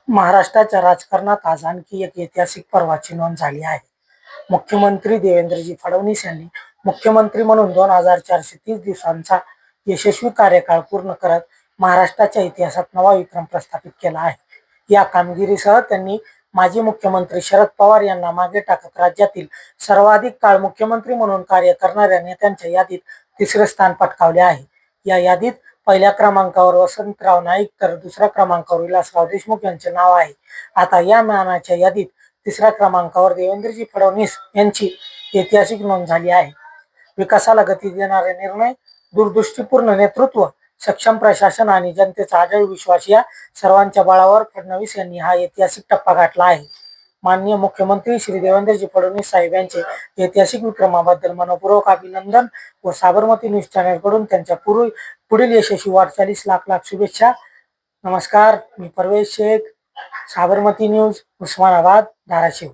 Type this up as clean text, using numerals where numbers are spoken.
महाराष्ट्राच्या राजकारणात आज आणखी एक ऐतिहासिक पर्वाची नोंद झाली आहे. मुख्यमंत्री देवेंद्रजी फडणवीस यांनी मुख्यमंत्री म्हणून 2430 दिवसांचा यशस्वी कार्यकाळ पूर्ण करत महाराष्ट्राच्या इतिहासात नवा विक्रम प्रस्थापित केला आहे. या कामगिरीसह त्यांनी माजी मुख्यमंत्री शरद पवार यांना मागे टाकत राज्यातील सर्वाधिक काळ मुख्यमंत्री म्हणून कार्य करणाऱ्या नेत्यांच्या यादीत तिसरे स्थान पटकावले आहे. या यादीत पहिल्या क्रमांकावर वसंतराव नाईक तर दुसऱ्या क्रमांकावर विलासराव देशमुख यांचे नाव आहे. आता या मानाच्या यादीत तिसऱ्या क्रमांकावर देवेंद्रजी फडणवीस यांची ऐतिहासिक नोंद झाली आहे. विकासाला गती देणारे निर्णय, दूरदृष्टीपूर्ण नेतृत्व, सक्षम प्रशासन आणि जनतेचा अढळ विश्वास या सर्वांच्या बळावर फडणवीस यांनी हा ऐतिहासिक टप्पा गाठला आहे. माननीय मुख्यमंत्री श्री देवेंद्रजी फडणवीस साहेब यांचे ऐतिहासिक विक्रमाबद्दल मनपूर्वक अभिनंदन व साबरमती न्यूज चॅनलकडून त्यांच्या पुढील यशस्वी वाटचालीस लाख लाख शुभेच्छा. नमस्कार, मी परवेश शेख, साबरमती न्यूज, उस्मानाबाद, धाराशिव.